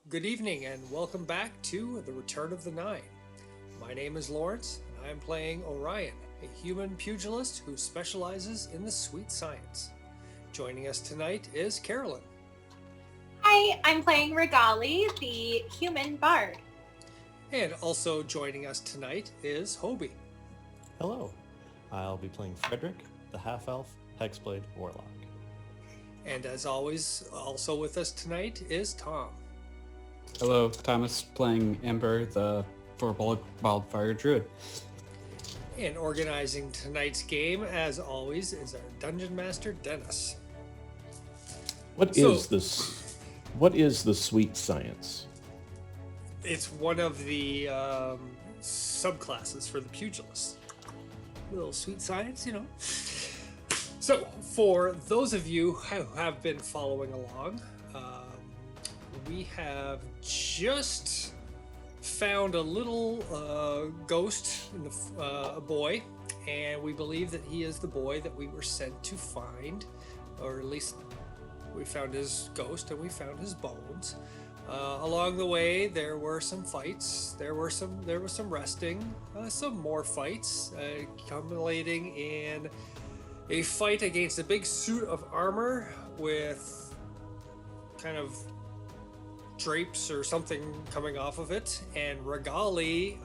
good evening, and welcome back to The Return of the Nine. My name is Lawrence, and I am playing Orion, a human pugilist who specializes in the sweet science. Joining us tonight is Carolyn. Hi, I'm playing Regali, the human bard. And also joining us tonight is Hobie. Hello, I'll be playing Frederick, the half-elf hexblade warlock. And as always, also with us tonight is Tom. Hello, Thomas playing Ember, the Four Wildfire Druid. And organizing tonight's game, as always, is our Dungeon Master, Dennis. What is this? What is the sweet science? It's one of the subclasses for the pugilist. Little sweet science, So, for those of you who have been following along, we have just found a little ghost, in a boy, and we believe that he is the boy that we were sent to find, or at least we found his ghost and we found his bones. Along the way, there were some fights. There was some resting, some more fights, culminating in a fight against a big suit of armor with kind of drapes or something coming off of it, and Regali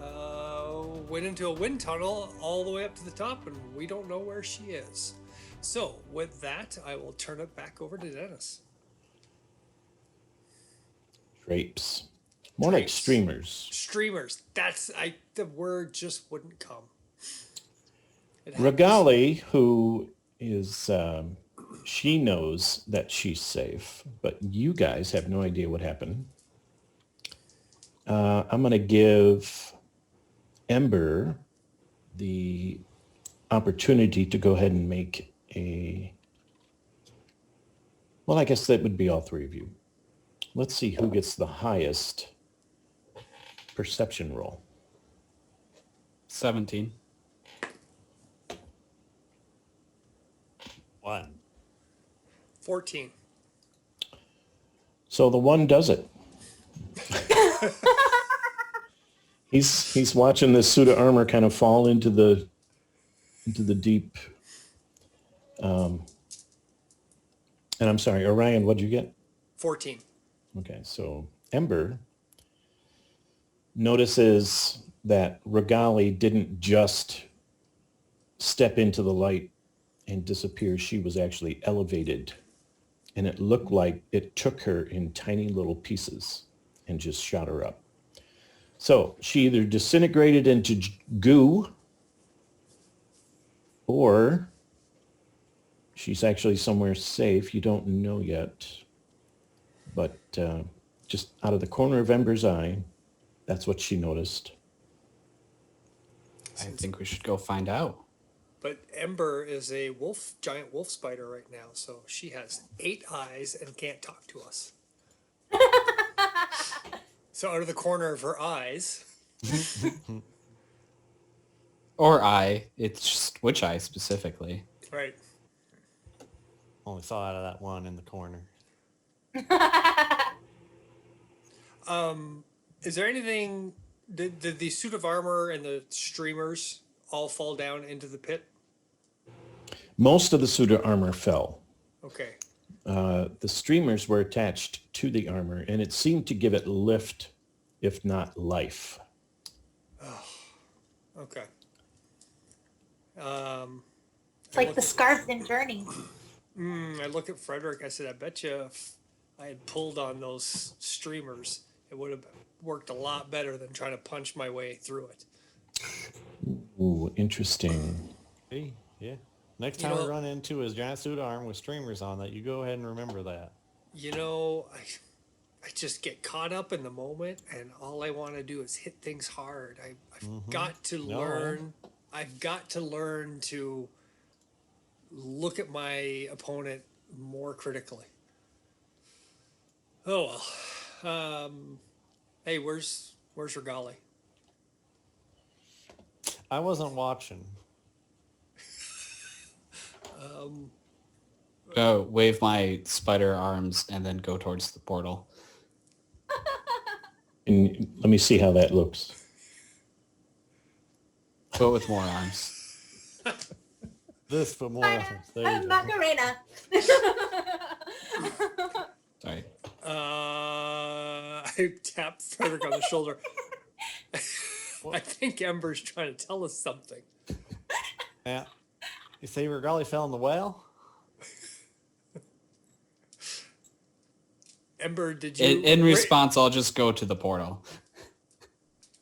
went into a wind tunnel all the way up to the top, and we don't know where she is. So, with that, I will turn it back over to Dennis. Drapes. More like Drapes. streamers. Streamers. The word just wouldn't come. Regali, who is, she knows that she's safe, but you guys have no idea what happened. I'm going to give Ember the opportunity to go ahead and make well, I guess that would be all three of you. Let's see who gets the highest perception roll. 17. 1. 14. So the one does it. He's watching this suit of armor kind of fall into the deep. And I'm sorry, Orion, what'd you get? 14. Okay, so Ember notices that Regali didn't just step into the light and disappear. She was actually elevated, and it looked like it took her in tiny little pieces and just shot her up. So she either disintegrated into goo, or she's actually somewhere safe. You don't know yet. But just out of the corner of Ember's eye, that's what she noticed. I think we should go find out. But Ember is a giant wolf spider right now, so she has 8 eyes and can't talk to us. So out of the corner of her eyes. Or eye. It's just which eye specifically. Right. Only saw out of that one in the corner. Is there anything... Did the suit of armor and the streamers all fall down into the pit? Most of the suit of armor fell. Okay. The streamers were attached to the armor, and it seemed to give it lift, if not life. Oh, okay. It's like the scarves in Journey. I look at Frederick. I said, I bet you if I had pulled on those streamers, it would have worked a lot better than trying to punch my way through it. Ooh, interesting. Hey, yeah. Next time we run into his giant suit arm with streamers on that, you go ahead and remember that. I just get caught up in the moment, and all I want to do is hit things hard. I've got to learn. I've got to learn to look at my opponent more critically. Oh well. Hey, where's Regali? I wasn't watching. Wave my spider arms and then go towards the portal. And let me see how that looks. But with more arms. This for more reference. There you go. Macarena. Sorry. I tap Frederick on the shoulder. I think Ember's trying to tell us something. Yeah. You say Regali fell in the well? Ember, did you... In response, I'll just go to the portal.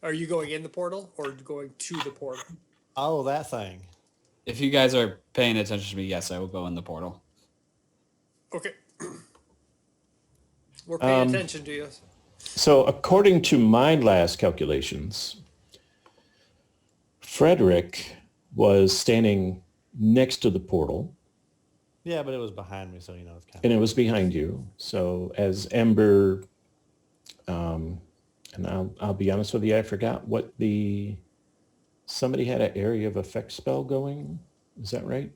Are you going in the portal or going to the portal? Oh, that thing. If you guys are paying attention to me, yes, I will go in the portal. Okay. We're paying attention to you. So according to my last calculations, Frederick was standing next to the portal, Yeah, but it was behind me, so you know it's kind and it was behind you. So as Ember, and I'll be honest with you, I forgot what somebody had an area of effect spell going. Is that right?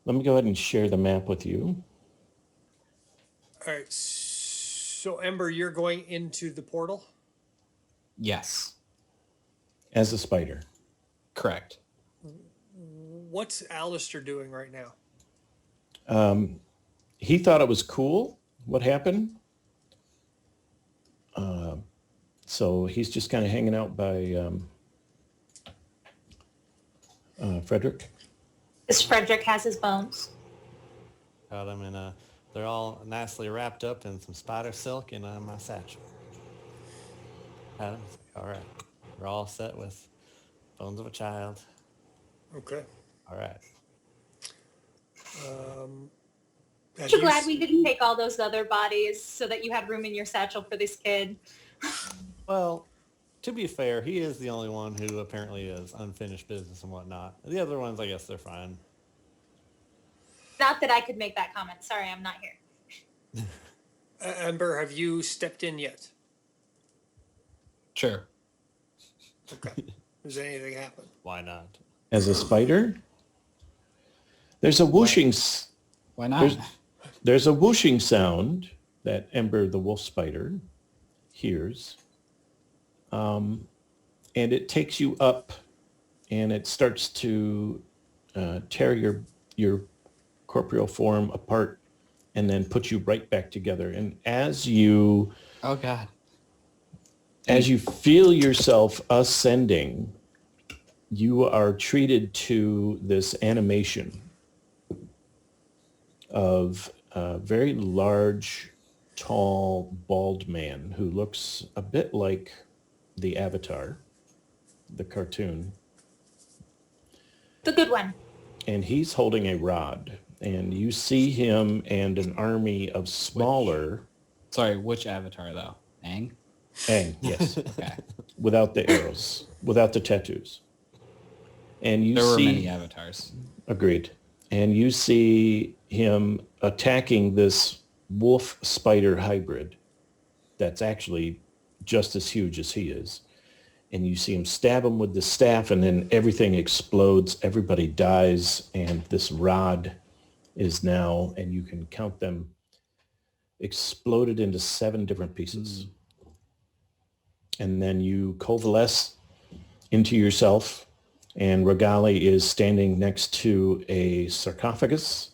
Let me go ahead and share the map with you. All right. So, Ember, you're going into the portal? Yes. As a spider. Correct. What's Alistair doing right now? He thought it was cool what happened. So he's just kind of hanging out by Frederick. This Frederick has his bones. Got them in they're all nicely wrapped up in some spider silk in my satchel. Had 'em. All right. We're all set with bones of a child. Okay. All right. Have I'm you glad we didn't take all those other bodies so that you had room in your satchel for this kid. Well, to be fair, he is the only one who apparently is unfinished business and whatnot. The other ones, I guess they're fine. Not that I could make that comment. Sorry, I'm not here. Ember, have you stepped in yet? Sure. Okay. Does anything happen? Why not? As a spider? There's a whooshing... Why not? There's a whooshing sound that Ember the wolf spider hears. And it takes you up and it starts to tear your corporeal form apart and then put you right back together. And as you Oh God. feel yourself ascending, you are treated to this animation of a very large, tall, bald man who looks a bit like the Avatar, the cartoon. The good one. And he's holding a rod. And you see him and an army of smaller... Sorry, which avatar though? Aang? Aang, yes. Okay. Without the arrows, without the tattoos. And you There were see... many avatars. Agreed. And you see him attacking this wolf spider hybrid that's actually just as huge as he is. And you see him stab him with the staff, and then everything explodes. Everybody dies, and this rod is now, and you can count them, exploded into 7 different pieces. And then you coalesce into yourself, and Regali is standing next to a sarcophagus,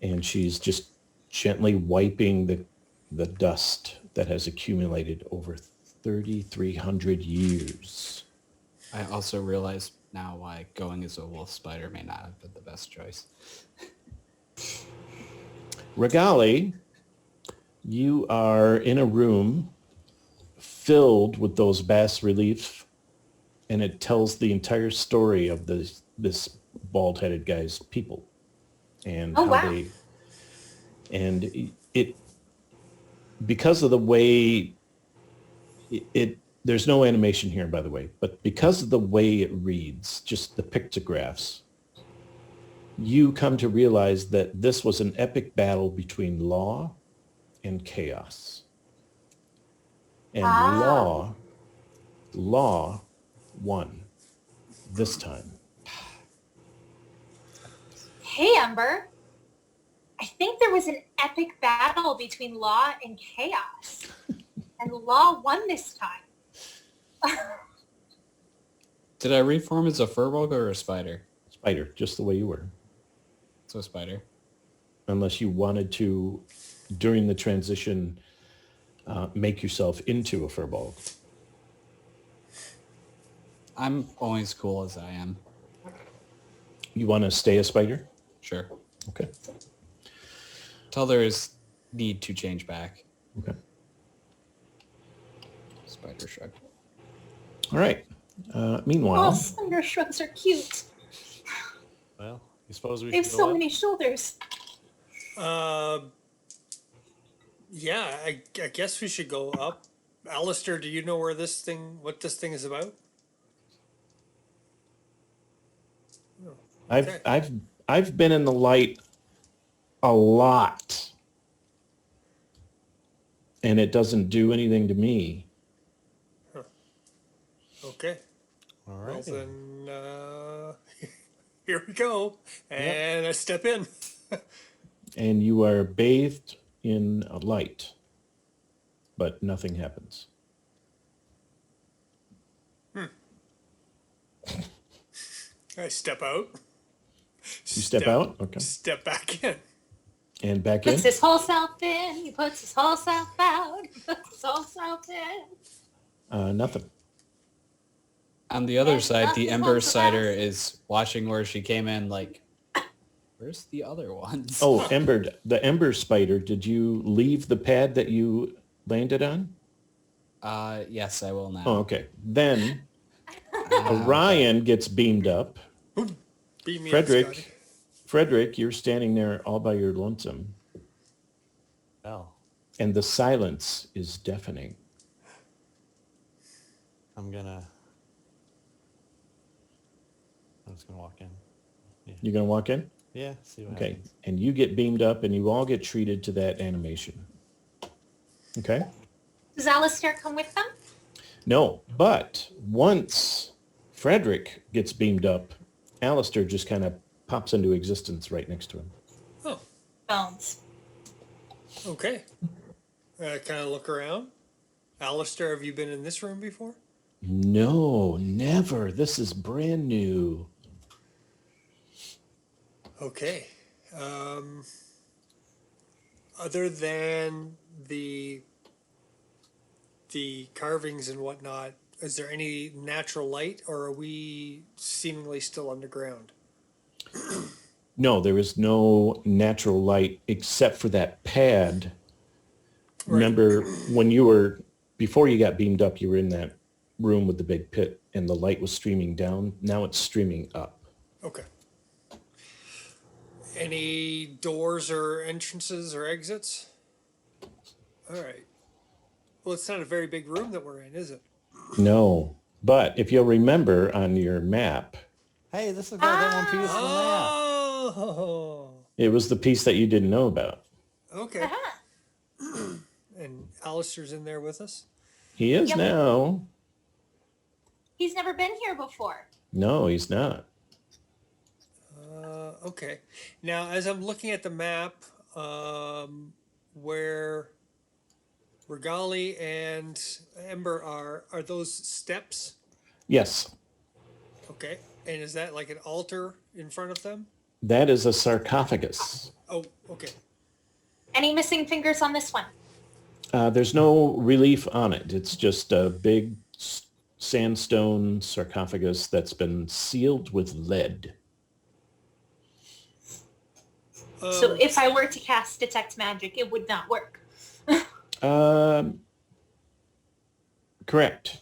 and she's just gently wiping the dust that has accumulated over 3,300 years. I also realize now why going as a wolf spider may not have been the best choice. Regali, you are in a room filled with those bas reliefs, and it tells the entire story of this bald-headed guy's people and Oh, how wow. it because of the way there's no animation here, by the way, but because of the way it reads, just the pictographs, you come to realize that this was an epic battle between law and chaos. And law won this time. Hey, Ember. I think there was an epic battle between Law and Chaos. And Law won this time. Did I reform as a furbolg or a spider? Spider, just the way you were. So spider. Unless you wanted to, during the transition, make yourself into a furbolg. I'm only as cool as I am. You want to stay a spider? Sure. Okay. Till there is need to change back. Okay. Spider shrug. All right. Oh, Meanwhile, Thunder Shrugs are cute. Well, you suppose we They have should so go up? many shoulders. Yeah, I guess we should go up. Alistair, do you know what this thing is about? Okay. I've been in the light a lot, and it doesn't do anything to me. Okay. All Well right. then, here we go, and I step in. And you are bathed in a light, but nothing happens. I step out. You step out, okay, Step back in. and back in. Puts his whole self in. He puts his whole self out. He puts his whole self in. Nothing. On the other Yeah, side, the nothing Ember comes to Cider pass. is watching where she came in like, where's the other ones? Oh, the Ember Spider, did you leave the pad that you landed on? Yes, I will now. Oh, okay. Then Orion gets beamed up. Beat me up, Scotty. Frederick, you're standing there all by your lonesome, Well, and the silence is deafening. I'm just gonna walk in. You're going to walk in? Yeah, see what Okay. happens. And you get beamed up, and you all get treated to that animation. Okay? Does Alistair come with them? No, but once Frederick gets beamed up, Alistair just kind of pops into existence right next to him. Oh, Bones. okay. I kind of look around. Alistair, have you been in this room before? No, never. This is brand new. Okay. Other than the carvings and whatnot, is there any natural light, or are we seemingly still underground? No, there is no natural light except for that pad. Right. Remember before you got beamed up, you were in that room with the big pit and the light was streaming down. Now it's streaming up. Okay. Any doors or entrances or exits? All right. Well, it's not a very big room that we're in, is it? No, but if you'll remember on your map, Hey, this is that one piece of the map. Oh, it was the piece that you didn't know about. okay. Uh-huh. And Alistair's in there with us? He is Yep. now. He's never been here before. No, he's not. Okay. Now, as I'm looking at the map, where Regali and Ember are those steps? Yes, Okay. And is that like an altar in front of them? that is a sarcophagus. Oh, okay. Any missing fingers on this one? There's no relief on it. It's just a big sandstone sarcophagus that's been sealed with lead. So if I were to cast Detect Magic, it would not work. Correct.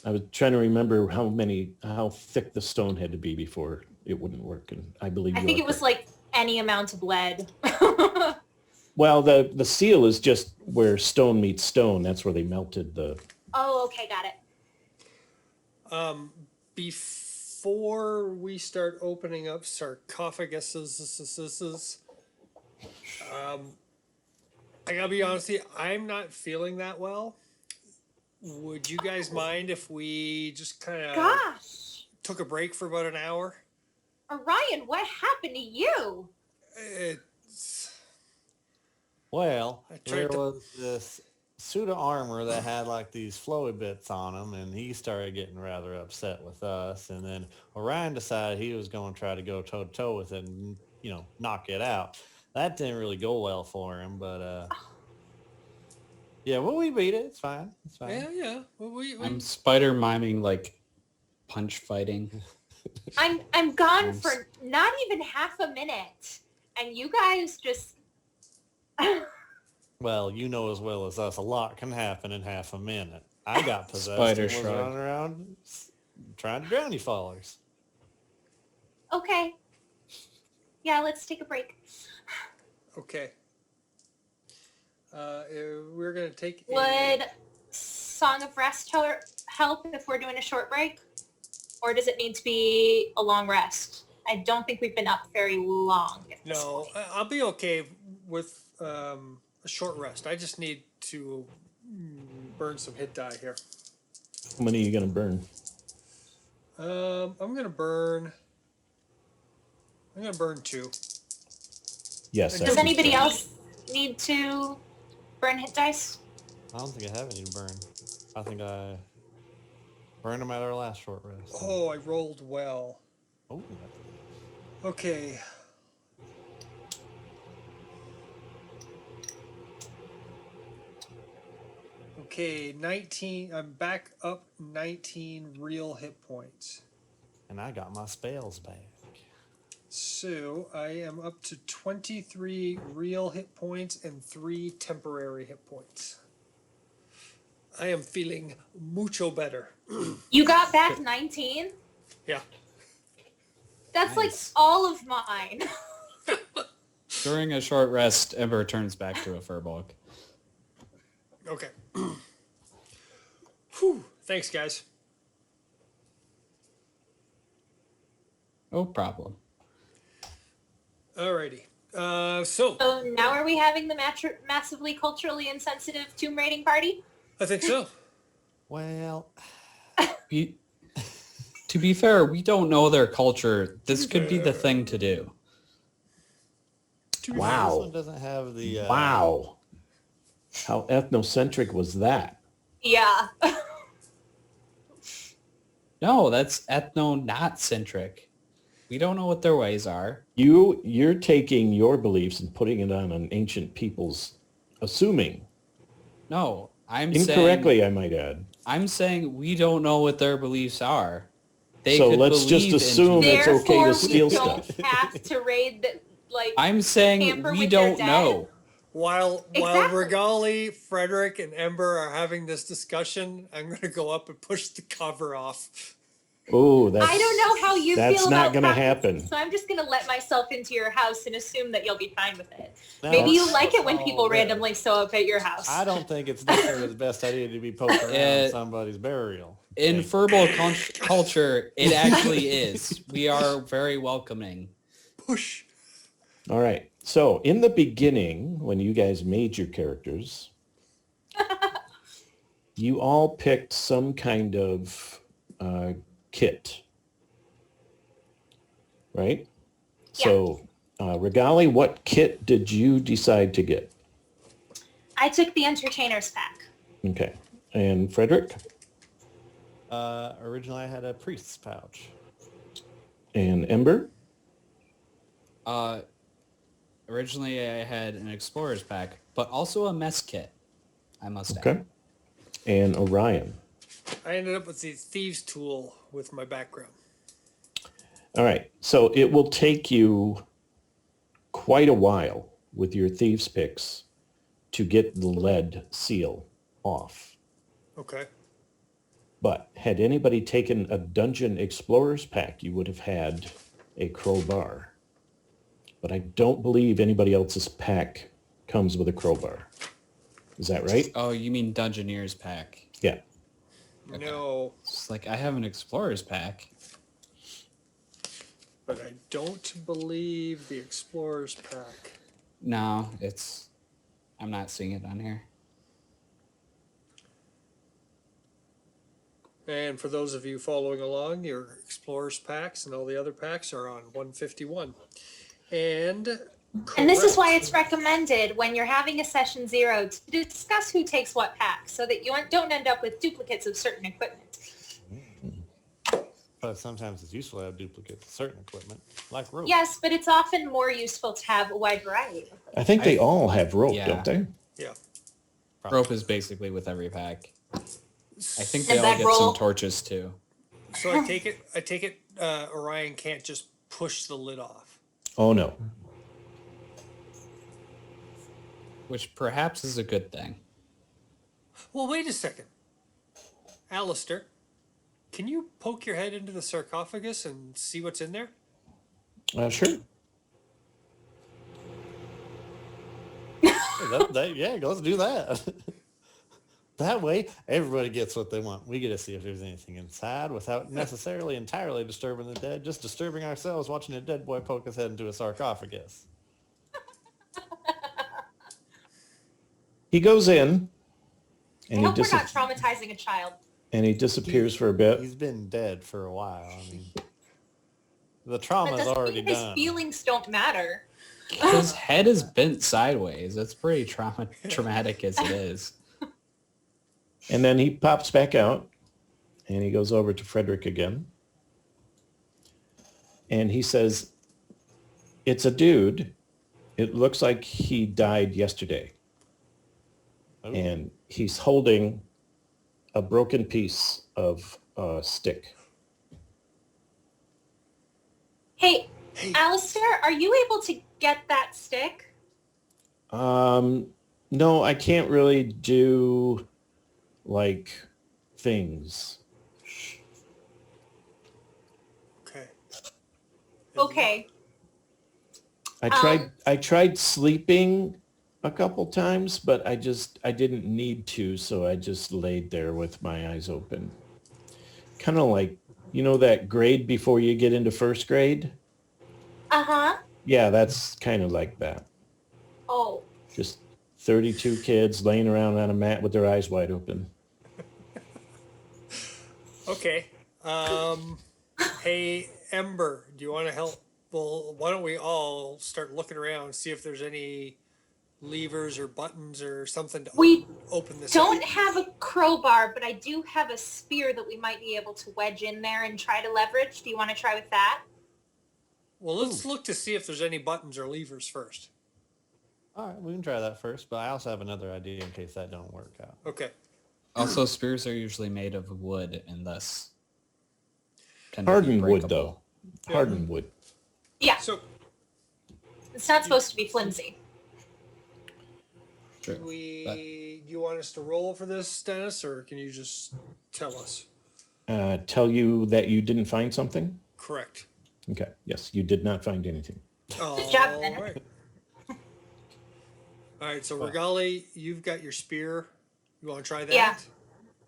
I was trying to remember how thick the stone had to be before it wouldn't work, and I believe I you think are it was correct. like any amount of lead. Well, the seal is just where stone meets stone. That's where they melted the. Oh, okay, got it. Before we start opening up sarcophaguses, I gotta be honest with you, I'm not feeling that well. Would you guys mind if we just kind of Gosh, took a break for about an hour? Orion, what happened to you? Well, I tried there to- was this suit of armor that had like these flowy bits on them, and he started getting rather upset with us. And then Orion decided he was going to try to go toe to toe with it and, you know, knock it out. That didn't really go well for him, but yeah, well, we beat it. It's fine. It's fine. Yeah. Well, we I'm spider miming like punch fighting. I'm gone Nice. for not even half a minute, and you guys just. Well, you know as well as us, a lot can happen in half a minute. I got possessed Spider and was shrug. running around trying to drown you fallers. Okay. Yeah, let's take a break. okay. We're gonna take. Would Song of Rest help if we're doing a short break? Or does it need to be a long rest? I don't think we've been up very long. at this No, point. I'll be okay with a short rest. I just need to burn some hit die here. How many are you going to burn? I'm gonna burn 2. Yes. Does Does I anybody think so. else need to burn hit dice? I don't think I have any to burn. I think I burned them at our last short rest. Oh, I rolled well. Oh, Okay. Okay, 19. I'm back up 19 real hit points. and I got my spells back. So I am up to 23 real hit points and 3 temporary hit points. I am feeling mucho better. You got back 19? Yeah. That's Nice. like all of mine. During a short rest, Ember turns back to a furbolg. Okay. Whew. Thanks, guys. No problem. Alrighty. So So now are we having the massively culturally insensitive tomb raiding party? I think so. Well, To be fair, we don't know their culture. This could be the thing to do. this Wow. one doesn't have the Wow. How ethnocentric was that? Yeah. No, that's ethno not centric. We don't know what their ways are. You're taking your beliefs and putting it on an ancient people's, assuming No, incorrectly, I might add. I'm saying we don't know what their beliefs are. They So could let's just believe in assume Jesus. it's okay to Therefore, steal we don't stuff. have to raid the I'm saying tamper we with their don't dead? know. While Exactly. Regali, Frederick, and Ember are having this discussion, I'm gonna go up and push the cover off. Oh, that's I don't know how you that's feel not about gonna prophecy, happen. So I'm just gonna let myself into your house and assume that you'll be fine with it. No, Maybe you it's- like it when oh, people yeah. randomly show up at your house. I don't think it's necessarily the best idea to be poking around somebody's burial. In furball culture, it actually is. We are very welcoming. Push. All right. So in the beginning, when you guys made your characters, you all picked some kind of kit, right? Yeah. So, Regali, what kit did you decide to get? I took the entertainer's pack. Okay. And Frederick Originally, I had a priest's pouch. and Ember? Originally, I had an explorer's pack, but also a mess kit. I must add. Okay. And Orion. I ended up with the thieves' tool with my background. All right. So it will take you quite a while with your thieves picks to get the lead seal off. Okay. But had anybody taken a Dungeon Explorer's pack, you would have had a crowbar. But I don't believe anybody else's pack comes with a crowbar. Is that right? Oh, you mean Dungeoneer's pack? Yeah. No, It's like I have an explorer's pack. but I don't believe the explorer's pack. No, I'm not seeing it on here. And for those of you following along, your explorer's packs and all the other packs are on 151. And And this is why Correct. it's recommended when you're having a session 0 to discuss who takes what pack so that you don't end up with duplicates of certain equipment. But sometimes it's useful to have duplicates of certain equipment, like rope. Yes, but it's often more useful to have a wide variety. I think they all have rope, Yeah. don't they? Yeah. Rope is basically with every pack. I think they And all that get roll- some torches too. So I take it Orion can't just push the lid off. Oh no. Which perhaps is a good thing. Well, wait a second. Alistair, can you poke your head into the sarcophagus and see what's in there? Sure. Yeah, let's do that. That way, everybody gets what they want. We get to see if there's anything inside without necessarily entirely disturbing the dead, just disturbing ourselves watching a dead boy poke his head into a sarcophagus. He goes in, I and hope we're not traumatizing a child. he disappears for a bit. He's been dead for a while. I mean, the But trauma's doesn't already mean his done. feelings don't matter. His head is bent sideways. That's pretty traumatic as it is. And then he pops back out, and he goes over to Frederick again. And he says, "It's a dude. It looks like he died yesterday." Oh. And he's holding a broken piece of stick. Hey, Hey. Alistair, are you able to get that stick? No, I can't really do like things. Okay. Okay. I tried sleeping a couple times, but I didn't need to, so I just laid there with my eyes open. Kind of like, that grade before you get into first grade? Uh-huh. Yeah, that's kind of like that. Oh. Just 32 kids laying around on a mat with their eyes wide open. Okay. Hey, Ember, do you want to help? Well, why don't we all start looking around, see if there's any levers or buttons or something to We open this don't up? have a crowbar, but I do have a spear that we might be able to wedge in there and try to leverage. Do you want to try with that? Well, let's look to see if there's any buttons or levers first. All right, we can try that first, but I also have another idea in case that don't work out. Okay. Also, spears are usually made of wood and thus tend to be Hardened wood, breakable. though. Hardened wood. Yeah, So, it's not supposed to be flimsy. True. you want us to roll for this, Dennis, or can you just tell us? Tell you that you didn't find something? Correct. Okay. Yes, you did not find anything. Good job, Dennis. All right. All right, so Regali, you've got your spear. You want to try that? Yeah.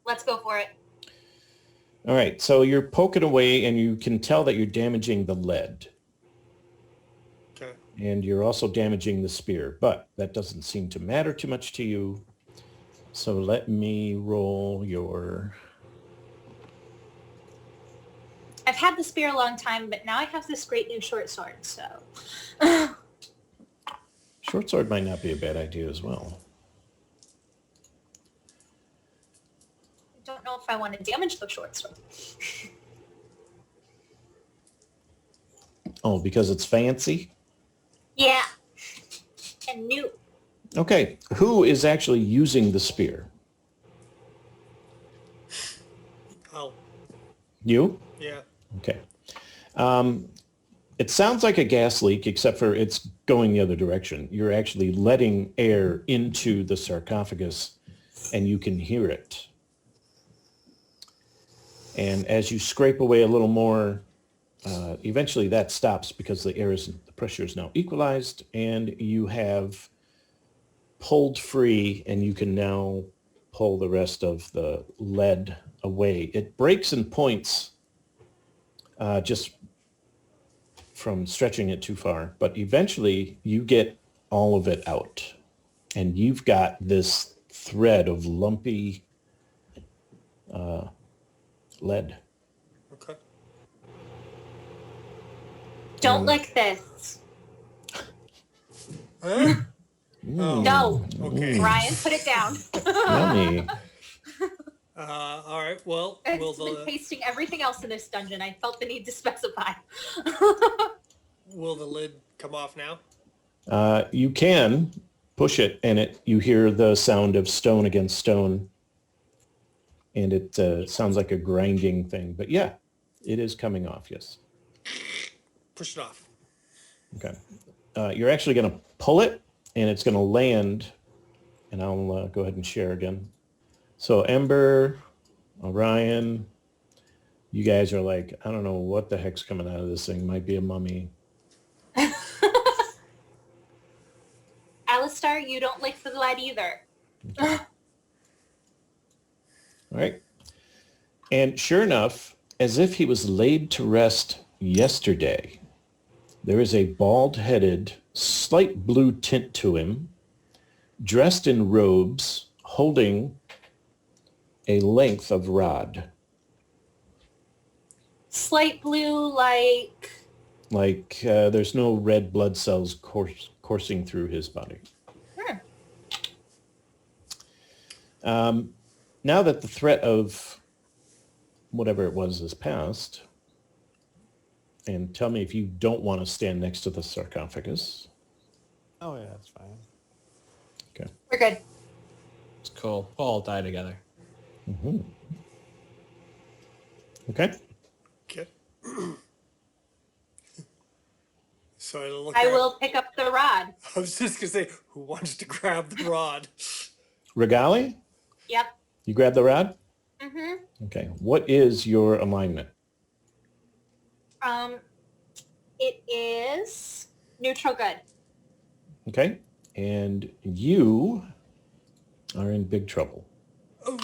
Let's go for it. All right, so you're poking away, and you can tell that you're damaging the lead. Okay. And you're also damaging the spear, but that doesn't seem to matter too much to you. So let me roll your... I've had the spear a long time, but now I have this great new short sword, so. Short sword might not be a bad idea as well. I don't know if I want to damage the short sword. Oh, because it's fancy? Yeah. And new. Okay, who is actually using the spear? Oh, You? yeah. Okay. It sounds like a gas leak, except for it's going the other direction. You're actually letting air into the sarcophagus, and you can hear it. And as you scrape away a little more, eventually that stops because the pressure is now equalized, and you have pulled free, and you can now pull the rest of the lead away. It breaks in points just from stretching it too far, but eventually you get all of it out, and you've got this thread of lumpy lead. Okay. Don't lick this. Huh? No. Okay. Ryan, put it down. Yummy. All right. Well, I've will been the tasting everything else in this dungeon. I felt the need to specify. will the lid come off now? You can push it, and you hear the sound of stone against stone, and it sounds like a grinding thing. But yeah, it is coming off. Yes. Push it off. Okay. You're actually going to pull it, and it's going to land. And I'll go ahead and share again. So Ember, Orion, you guys are like, I don't know what the heck's coming out of this thing. Might be a mummy. Alistar, you don't like the lead either. All right. And sure enough, as if he was laid to rest yesterday, there is a bald-headed, slight blue tint to him, dressed in robes, holding a length of rod. Slight blue, like... Like there's no red blood cells coursing through his body. Now that the threat of whatever it was is past, and tell me if you don't want to stand next to the sarcophagus. Oh yeah, that's fine. Okay. We're good. It's cool. We'll all die together. Okay. Okay. So I look. I at- will pick up the rod. I was just gonna say, who wants to grab the rod? Regali, Yep. you grab the rod? Mm-hmm. Okay. What is your alignment? It is neutral good. Okay. And you are in big trouble. Oh.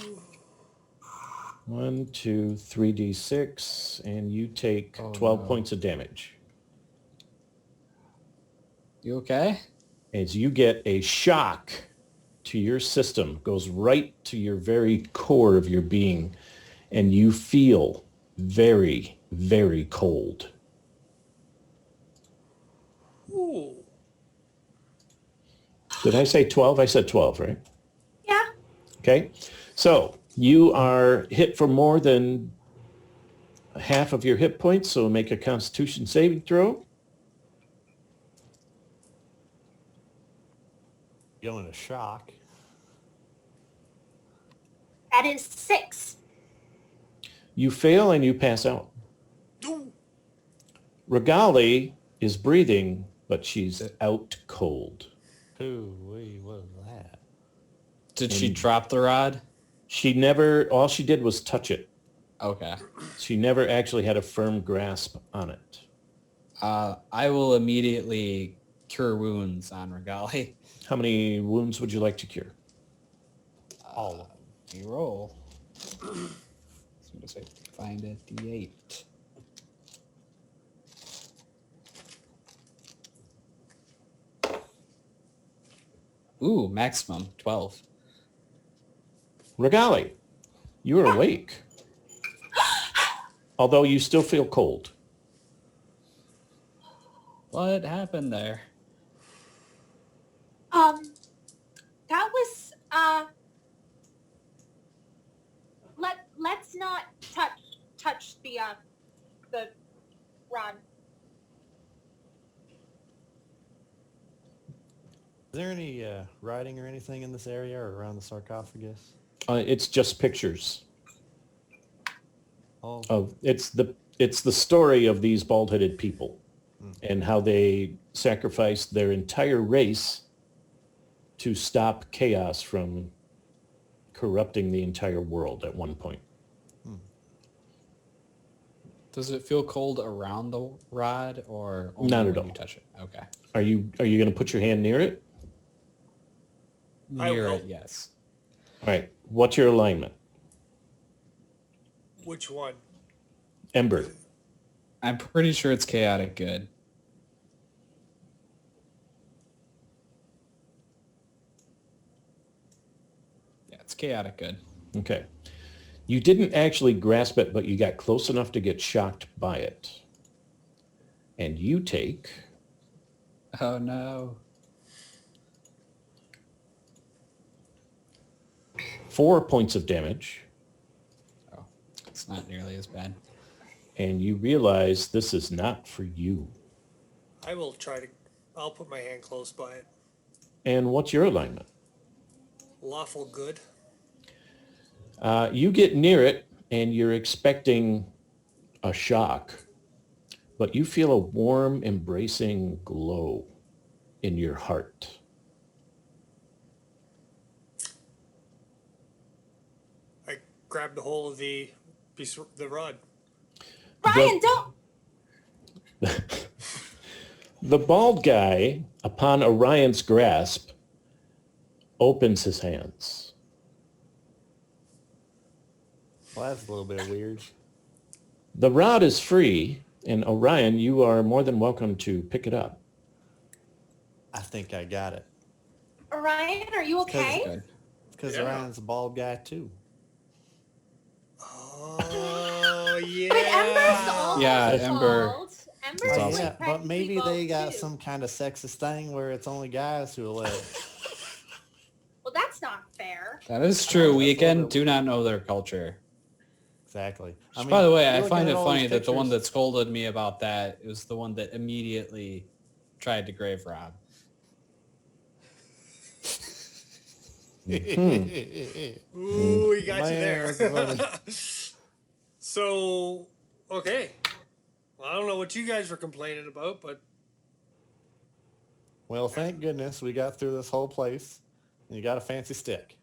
1, 2, 3d6, and you take 12 points of damage. You okay? As you get a shock to your system, goes right to your very core of your being, and you feel very, very cold. Ooh. Did I say 12? I said 12, right? Yeah. Okay. So you are hit for more than half of your hit points, so make a Constitution saving throw. Feeling a shock. That is 6. You fail and you pass out. Ooh. Regali is breathing, but she's out cold. Who was that? Did she drop the rod? She never, all she did was touch it. Okay. She never actually had a firm grasp on it. I will immediately cure wounds on Regali. How many wounds would you like to cure? All of them. You roll. So I'm gonna say find a D8. Ooh, maximum 12. Regali, you are awake. Although you still feel cold. What happened there? That was let's not touch the rod. Is there any writing or anything in this area or around the sarcophagus? It's just pictures Oh, of it's the story of these bald-headed people and how they sacrificed their entire race to stop chaos from corrupting the entire world at one point. Does it feel cold around the rod or only Not when at all. you touch it? Okay. Are you going to put your hand near it? I Near will. it, yes. All right. What's your alignment? Which one? Ember. I'm pretty sure it's chaotic good. Yeah, it's chaotic good. Okay. You didn't actually grasp it, but you got close enough to get shocked by it. And you take Oh no. 4 points of damage, Oh, it's not nearly as bad. and you realize this is not for you. I'll put my hand close by it. And what's your alignment? Lawful good. You get near it, and you're expecting a shock, but you feel a warm, embracing glow in your heart. I grabbed the whole of the rod. Ryan, don't. The bald guy, upon Orion's grasp, opens his hands. Well, that's a little bit weird. The rod is free, and Orion, you are more than welcome to pick it up. I think I got it. Ryan, are you okay? Good. Because Yeah. Ryan's a bald guy too. Oh yeah. But Ember's also Yeah, Ember. bald. Ember's It's like awesome. Yeah, but practically maybe they bald, got too. some kind of sexist thing where it's only guys who will let it. Well, that's not fair. That is true. We That's a little again bit do not know their culture. Exactly. By the way, I looking find at it all funny these that the one pictures- that scolded me about that was the one that immediately tried to grave rob. Ooh, we got you Man, there. that's funny. So, okay. Well, I don't know what you guys were complaining about, but Well, thank goodness we got through this whole place. And you got a fancy stick.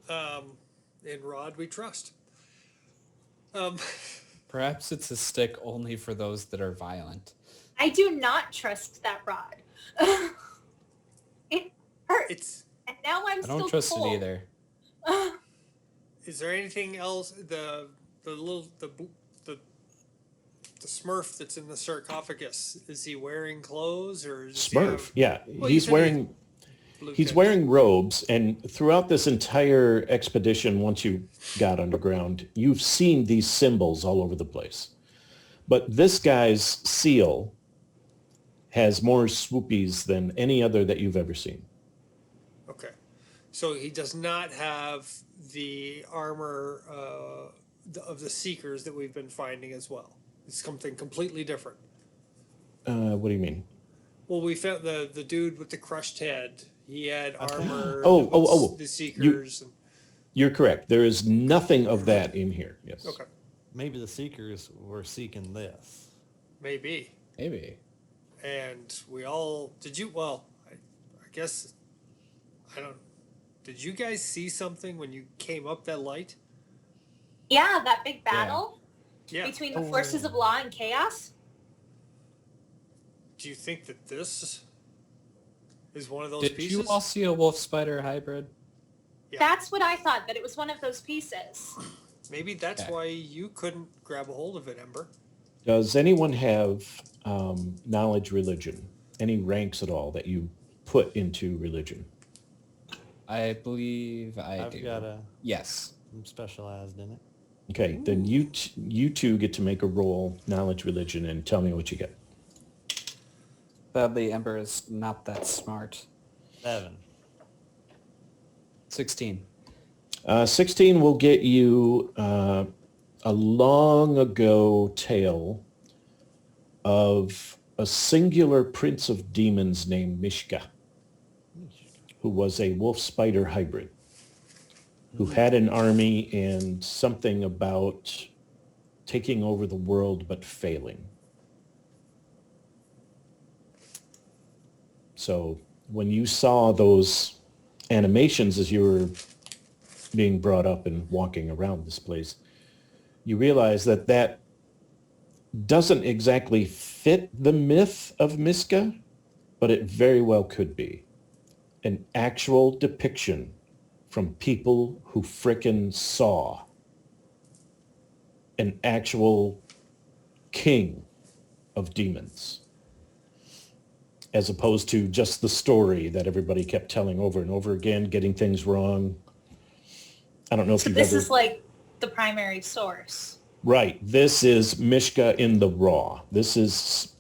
in Rod we trust. Perhaps it's a stick only for those that are violent. I do not trust that rod. It hurts. It's. And now I'm I still don't trust cold. it either. Is there anything else? The Smurf that's in the sarcophagus. Is he wearing clothes or does he Smurf, have yeah. Well, you he's said wearing blue he's tips? wearing robes, and throughout this entire expedition, once you got underground, you've seen these symbols all over the place. But this guy's seal has more swoopies than any other that you've ever seen. Okay, so he does not have the armor of the Seekers that we've been finding as well. It's something completely different. What do you mean? Well, we found the dude with the crushed head. He had armor. Oh, that was oh, oh. The Seekers. You're correct. There is nothing of that in here. Yes. Okay, Maybe the Seekers were seeking this. maybe. Maybe. And we all did you? Well, I guess I don't. Did you guys see something when you came up that light? Yeah, that big battle Yeah. between the forces of law and chaos. Do you think that this is one of those Did pieces? you all see a wolf spider hybrid? Yeah. That's what I thought, that it was one of those pieces. Maybe that's Okay. why you couldn't grab a hold of it, Ember. Does anyone have knowledge religion? Any ranks at all that you put into religion? I believe I I've do. got a, Yes. I'm specialized in it. Okay, then you two get to make a roll, knowledge religion, and tell me what you get. Sadly, Ember is not that smart. 7. 16. 16 will get you a long ago tale of a singular prince of demons named Mishka, who was a wolf spider hybrid, who had an army and something about taking over the world but failing. So when you saw those animations as you were being brought up and walking around this place, you realize that that doesn't exactly fit the myth of Miska, but it very well could be an actual depiction from people who frickin' saw an actual king of demons, as opposed to just the story that everybody kept telling over and over again, getting things wrong. I don't know if So you've this ever... is like the primary source. Right. This is Mishka in the raw. This is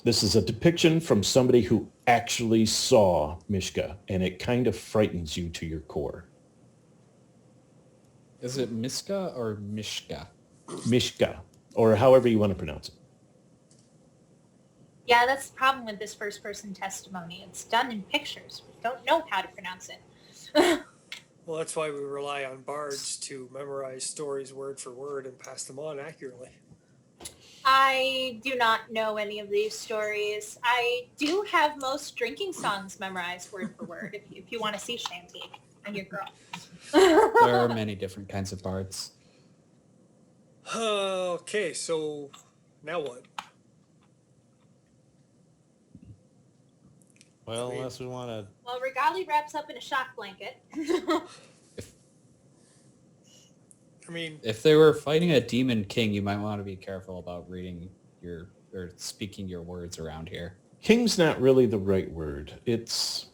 This is a depiction from somebody who actually saw Mishka, and it kind of frightens you to your core. Is it Miska or Mishka? Mishka, or however you want to pronounce it. Yeah, that's the problem with this first-person testimony. It's done in pictures. We don't know how to pronounce it. Well, that's why we rely on bards to memorize stories word for word and pass them on accurately. I do not know any of these stories. I do have most drinking songs memorized word for word, if you want to see Shantique. I'm your girl. There are many different kinds of bards. Okay, so now what? Well, I mean- unless we want to... Well, Regali wraps up in a shock blanket. I mean, If they were fighting a demon king, you might want to be careful about reading your or speaking your words around here. King's not really the right word. It's...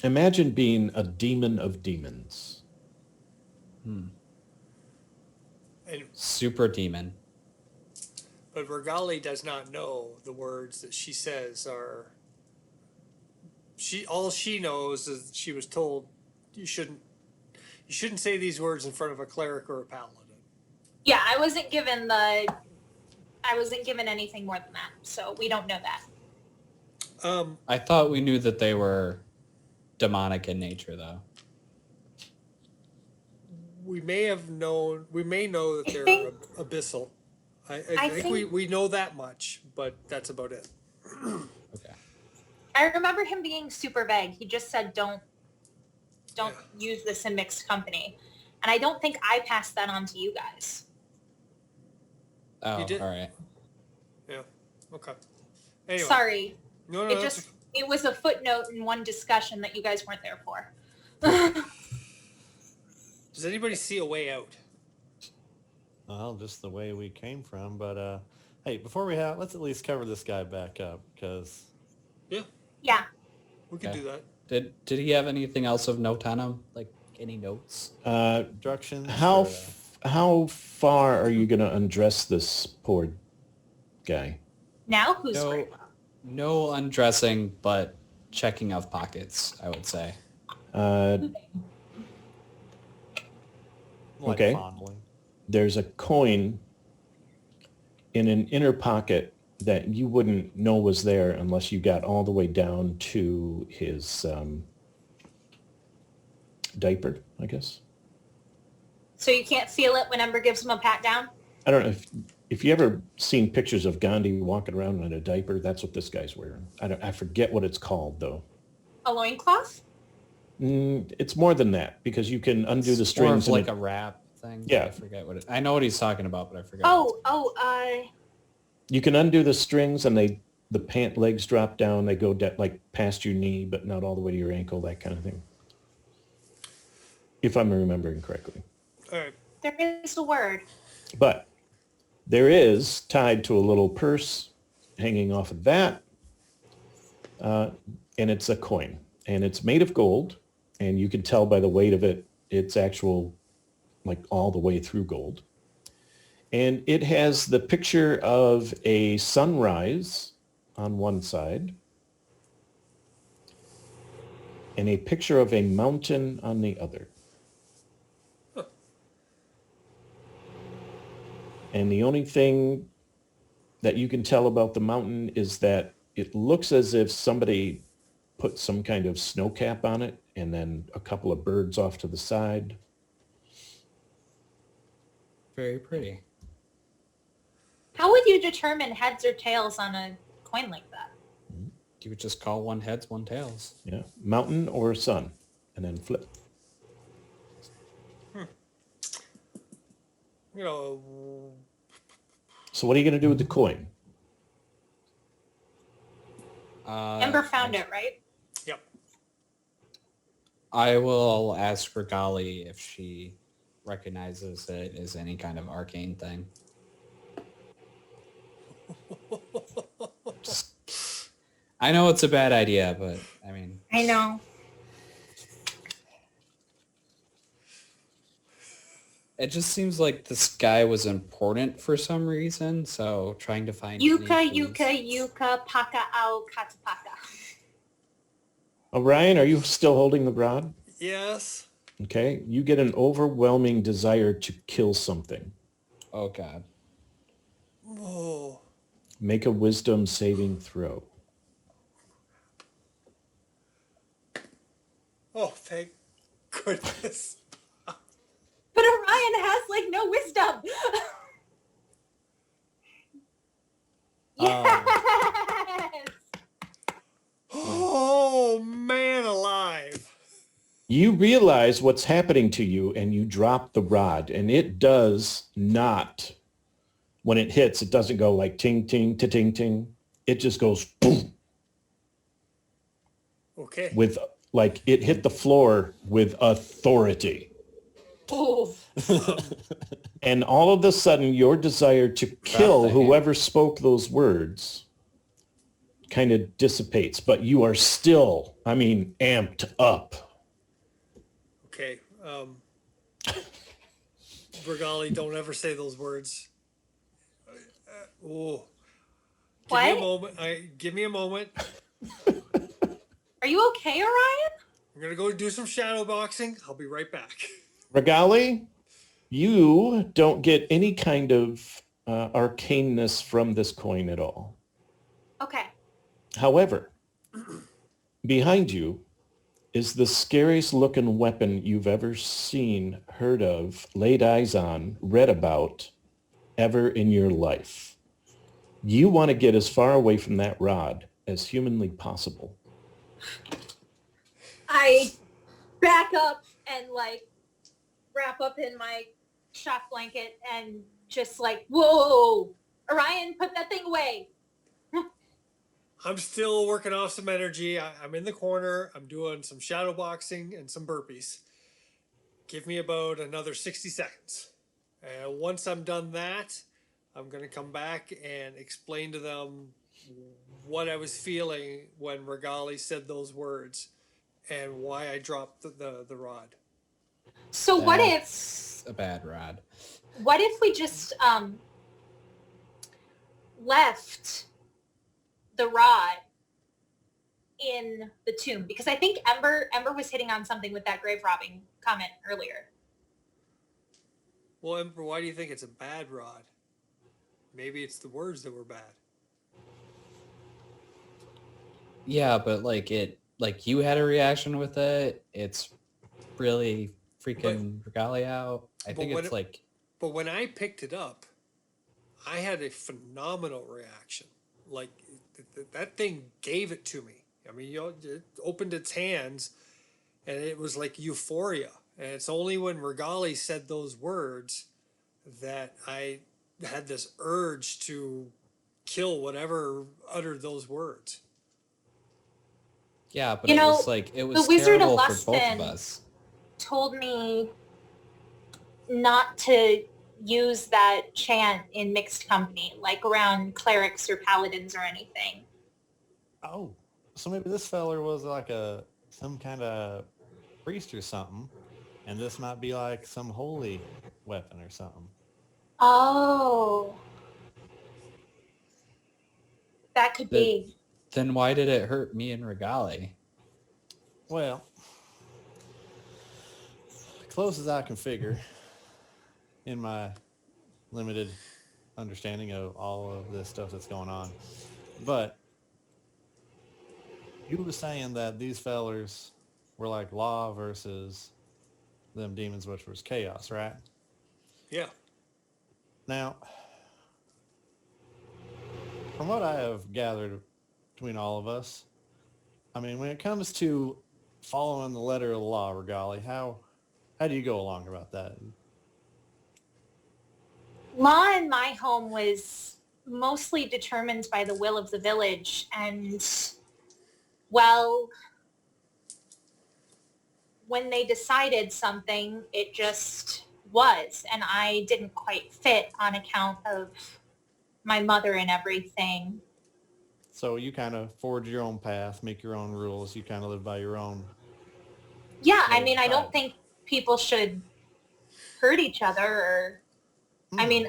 Imagine being a demon of demons. and Super demon. but Regali does not know the words that she says are. All she knows is she was told you shouldn't say these words in front of a cleric or a paladin. Yeah, I wasn't given anything more than that, so we don't know that. I thought we knew that they were demonic in nature, though. We may know that I they're think- abyssal. I I think think- we know that much, but that's about it. Okay. I remember him being super vague. He just said, don't Yeah. use this in mixed company. And I don't think I passed that on to you guys. Oh, You did- all right. Yeah. Okay. Anyway. Sorry. No, It was a footnote in one discussion that you guys weren't there for. Does anybody see a way out? Well, just the way we came from. But, hey, before we let's at least cover this guy back up, because... Yeah. We could Okay. do that. Did he have anything else of note on him? Like any notes? Instructions? How or, how far are you going to undress this poor guy? Now who's No, screaming? no undressing, but checking of pockets, I would say. Uh, like okay. fondling. there's a coin in an inner pocket that you wouldn't know was there unless you got all the way down to his diaper, I guess. So you can't feel it when Ember gives him a pat down? I don't know if you ever seen pictures of Gandhi walking around in a diaper. That's what this guy's wearing. I forget what it's called though. A loincloth? It's more than that because you can undo the It's more strings. of and like a wrap thing. Yeah. I forget what it. I know what he's talking about, but I forget. what you can undo the strings and the pant legs drop down. They go like past your knee, but not all the way to your ankle. That kind of thing. If I'm remembering correctly. All right. There is a word. But there is tied to a little purse hanging off of that. And it's a coin. And it's made of gold. And you can tell by the weight of it, it's actual, like all the way through gold. And it has the picture of a sunrise on one side and a picture of a mountain on the other. And the only thing that you can tell about the mountain is that it looks as if somebody put some kind of snow cap on it and then a couple of birds off to the side. Very pretty. How would you determine heads or tails on a coin like that? You would just call one heads, one tails. Yeah, mountain or sun, and then flip. You know, So what are you going to do with the coin? Ember found it, right? yep. I will ask Regali if she recognizes it as any kind of arcane thing. I know it's a bad idea, but I mean, I know. It just seems like this guy was important for some reason, so trying to find Yuka, any yuka, clues. yuka, paka, au, katapaka. Orion, are you still holding the rod? Yes. Okay. You get an overwhelming desire to kill something. Oh god. Oh. Make a wisdom saving throw. Oh, thank goodness. But Orion has like no wisdom. Yes. Oh, man alive. You realize what's happening to you and you drop the rod, and it does not, when it hits, it doesn't go like ting, ting, ting, ting. It just goes boom, Okay. with like it hit the floor with authority. Oh. And all of a sudden, your desire to kill whoever spoke those words kind of dissipates, but you are still, I mean, amped up. Okay. Regali, don't ever say those words. Oh. Give me a What? moment. Give me a moment. Are you okay, Orion? I'm gonna go do some shadow boxing. I'll be right back. Regali, you don't get any kind of arcaneness from this coin at all. Okay. However, behind you is the scariest looking weapon you've ever seen, heard of, laid eyes on, read about, ever in your life. You want to get as far away from that rod as humanly possible. I back up and like wrap up in my shock blanket and just like, whoa, Orion, put that thing away. I'm still working off some energy. I'm in the corner. I'm doing some shadow boxing and some burpees. Give me about another 60 seconds. And once I'm done that, I'm going to come back and explain to them what I was feeling when Regali said those words and why I dropped the rod. So That's a bad rod. what if we just left the rod in the tomb? Because I think Ember was hitting on something with that grave robbing comment earlier. Well, Emperor, why do you think it's a bad rod? Maybe it's the words that were bad. Yeah, but like you had a reaction with it. It's really freaking Regali out. I think it's like. But when I picked it up, I had a phenomenal reaction. Like that thing gave it to me. I mean, it opened its hands, and it was like euphoria. And it's only when Regali said those words that I had this urge to kill whatever uttered those words. Yeah, but You know, it was the Wizard of terrible for both Luston of us. told me not to use that chant in mixed company, like around clerics or paladins or anything. Oh, so maybe this feller was like some kind of priest or something, and this might be like some holy weapon or something. Oh. That could be. Then why did it hurt me and Regali? Well, close as I can figure in my limited understanding of all of this stuff that's going on. But you were saying that these fellers were like law versus them demons, which was chaos, right? Yeah. Now, from what I have gathered between all of us, I mean, when it comes to following the letter of the law, Regali, how do you go along about that? Law in my home was mostly determined by the will of the village, and, well, when they decided something, it just was, and I didn't quite fit on account of my mother and everything. So you kind of forge your own path, make your own rules. You kind of live by your own. Yeah, I mean, I don't think people should hurt each other or, I mean,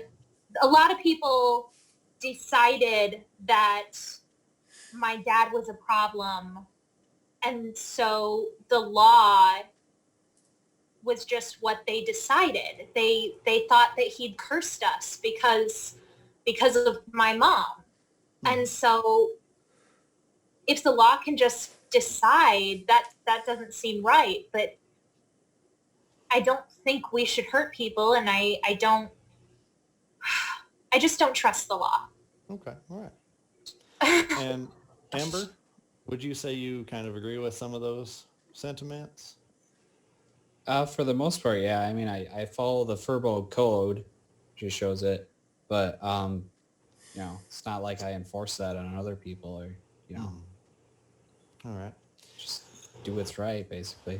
a lot of people decided that my dad was a problem. And so the law was just what they decided. They thought that he'd cursed us because of my mom. And so if the law can just decide, that doesn't seem right. But I don't think we should hurt people, and I just don't trust the law. Okay, all right. And Amber, would you say you kind of agree with some of those sentiments? For the most part, yeah. I mean, I follow the Furbo code, just shows it, but you know, it's not like I enforce that on other people or, you know, All right. just do what's right, basically.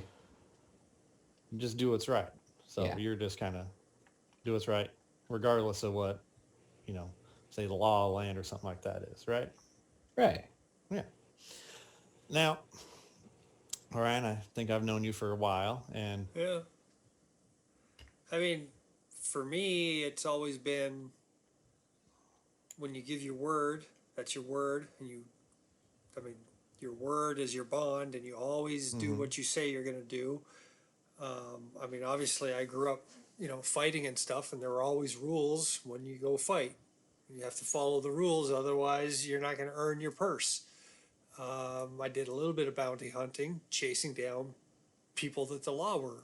Just do what's right. So Yeah. you're just kind of do what's right, regardless of what, you know, say the law of land or something like that is, right? Right. Yeah. Now, Ryan, I think I've known you for a while, and Yeah. I mean, for me, it's always been when you give your word, that's your word, and your word is your bond, and you always do what you say you're going to do. I mean, obviously, I grew up, fighting and stuff, and there were always rules when you go fight. You have to follow the rules, otherwise, you're not going to earn your purse. I did a little bit of bounty hunting, chasing down people that the law were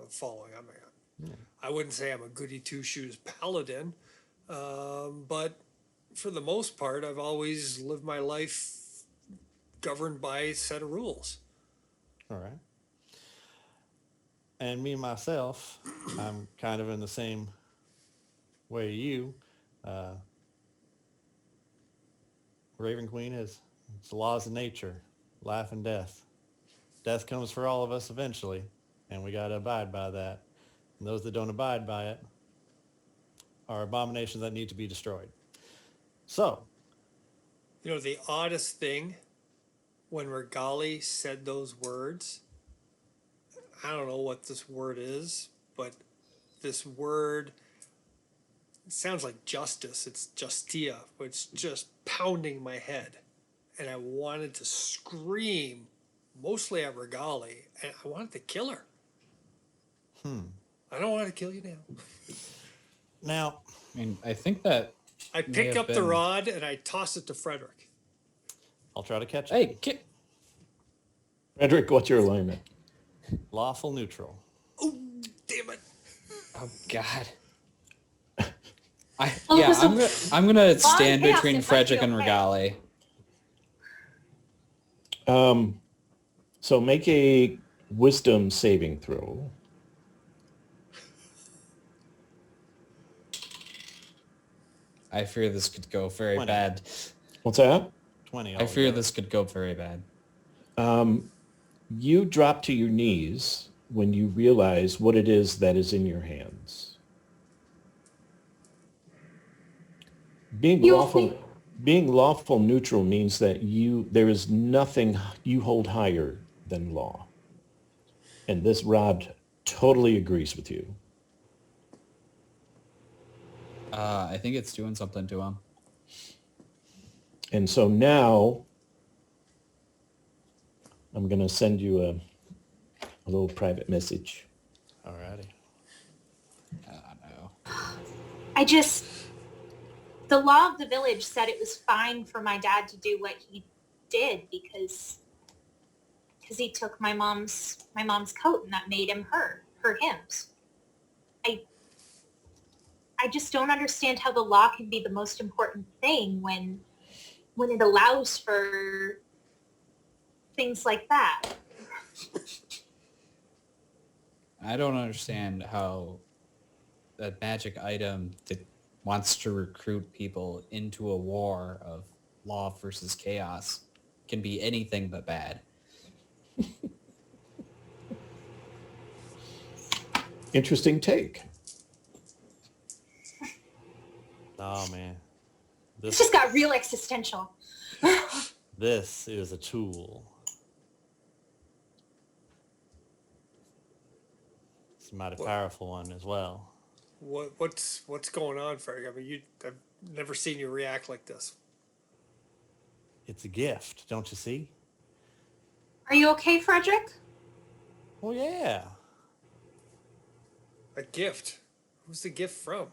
following. I mean, I wouldn't say I'm a goody two shoes paladin, but for the most part, I've always lived my life governed by a set of rules. all right. And me myself, I'm kind of in the same way you. Raven Queen it's the laws of nature, life and death. Death comes for all of us eventually, and we got to abide by that. And those that don't abide by it are abominations that need to be destroyed. So, The oddest thing, when Regali said those words, I don't know what this word is, but this word, it sounds like justice. It's justia, but it's just pounding my head. And I wanted to scream, mostly at Regali, and I wanted to kill her. I don't want to kill you now. now, I mean, I think that I pick have up the been- rod and I toss it to Frederick. I'll try to catch it. Hey, get Frederick, what's your alignment? Lawful neutral. Oh, damn it. oh god. Oh, Yeah, so- I'm gonna stand chaos, between it might Frederick be and okay. Regali. So make a wisdom saving throw. I fear this could go very 20. bad. What's that? 20. I fear altogether. this could go very bad. You drop to your knees when you realize what it is that is in your hands. Being lawful neutral means that there is nothing you hold higher than law. And this rod totally agrees with you. I think it's doing something to him. And so now I'm going to send you a little private message. Alrighty. No. The law of the village said it was fine for my dad to do what he did because he took my mom's coat and that made him her hymns. I just don't understand how the law can be the most important thing when it allows for things like that. I don't understand how that magic item that wants to recruit people into a war of law versus chaos can be anything but bad. Interesting take. Oh man, This just got real existential. this is a tool. It's a mighty powerful one as well. What's going on, Ferg? I mean, I've never seen you react like this. It's a gift, don't you see? Are you okay, Frederick? Well, yeah. A gift. Who's the gift from?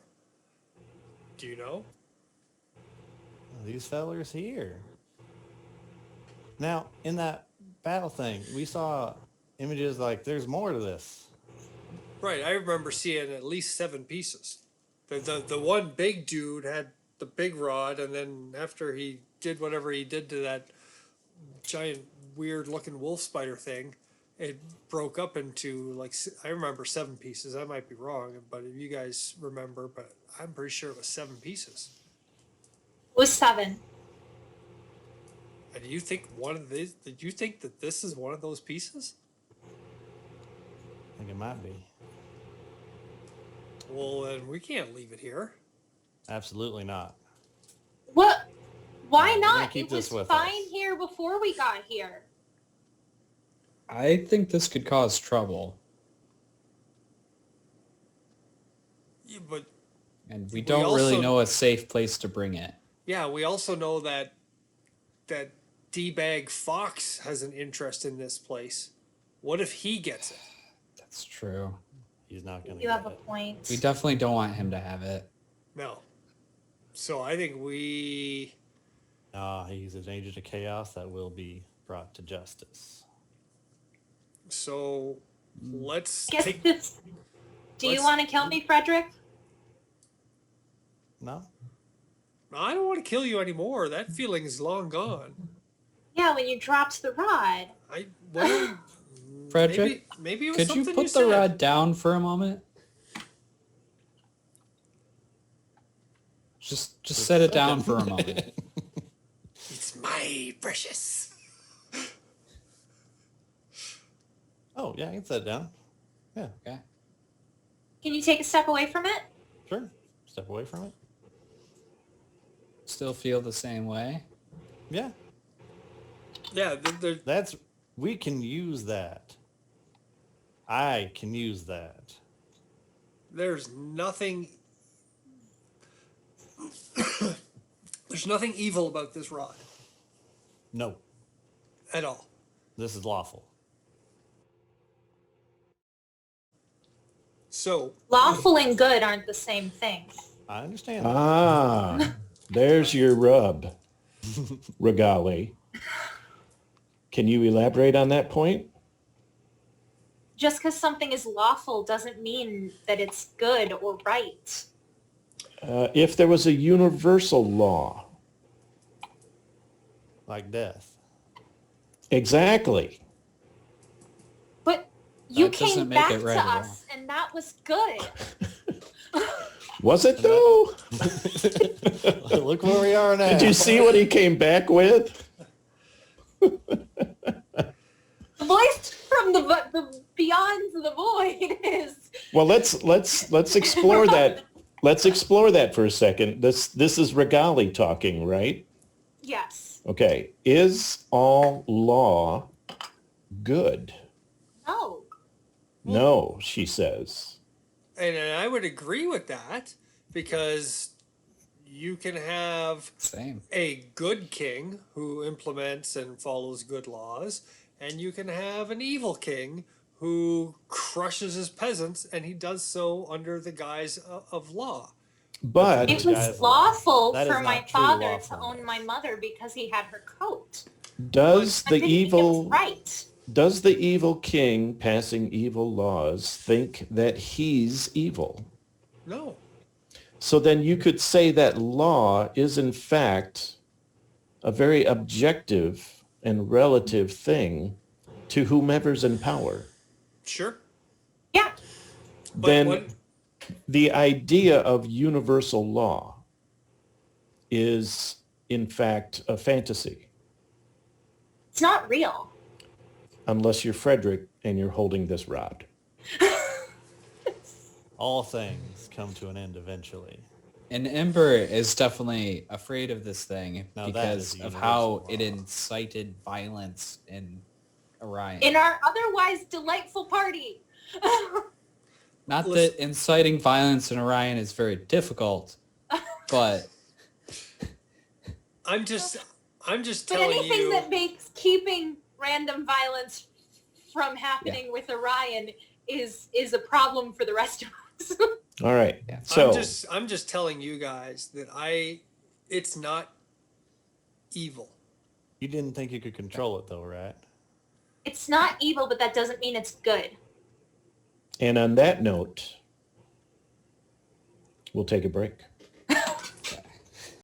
Do you know? These fellers here. Now, in that battle thing, we saw images like there's more to this. Right, I remember seeing at least 7 pieces. The one big dude had the big rod, and then after he did whatever he did to that giant weird looking wolf spider thing, it broke up into like I remember 7 pieces. I might be wrong, but if you guys remember, but I'm pretty sure it was 7 pieces. It was 7. And do you think one of these? Did you think that this is one of those pieces? I think it might be. Well, then we can't leave it here. Absolutely not. What? Why We're gonna not? keep It was this with fine us. here before we got here. I think this could cause trouble, Yeah, but and we don't really also- know a safe place to bring it. yeah, we also know that D-bag Fox has an interest in this place. What if he gets it? That's true. He's not going to You get have a it. point. We definitely don't want him to have it. No. So I think we. He's a danger to chaos that will be brought to justice. So let's Guess take. this. Do you let's- want to kill me, Frederick? No? I don't want to kill you anymore. That feeling's long gone. Yeah, when you dropped the rod. Well, Frederick, maybe it was Could something you put the said. rod down for a moment? Just set it down for a moment. It's my precious. Oh, yeah, I can set it down. Yeah, Okay. Can you take a step away from it? sure. Step away from it. Still feel the same way? Yeah, Yeah, we can use that. I can use that. there's nothing. There's nothing evil about this rod No, at all. this is lawful. So Lawful and good aren't the same thing. I understand that. Ah, there's your rub, Regali. Can you elaborate on that point? Just because something is lawful doesn't mean that it's good or right. If there was a universal law, Like death. exactly. But you That doesn't came make back it right to at all. us, and that was good. Was it though? Look where we are now. Did you see what he came back with? The voice from the beyond the void is Well, let's explore that. Let's explore that for a second. This is Regali talking, right? yes. Okay. Is all law good? No. No, she says. and I would agree with that because you can have Same. a good king who implements and follows good laws, and you can have an evil king who crushes his peasants, and he does so under the guise of law. But It The guy's was lawful That is for my not true father to lawfulness. own my mother because he had her coat. does I the didn't think it evil was right. does the evil king passing evil laws think that he's evil? No. So then you could say that law is in fact a very objective and relative thing to whomever's in power. Sure. Yeah. But Then what, the idea of universal law is in fact a fantasy, It's not real. unless you're Frederick and you're holding this rod. All things come to an end eventually. And Ember is definitely afraid of this thing Now that because is of universal how law. it incited violence in Orion. In our otherwise delightful party. Not Listen. that inciting violence in Orion is very difficult, but I'm just But telling anything you. that makes keeping random violence from happening with Orion is a problem for the rest of us. All right. Yeah. So I'm just telling you guys that it's not evil. You didn't think you could control it though, right? It's not evil, but that doesn't mean it's good. and on that note, we'll take a break.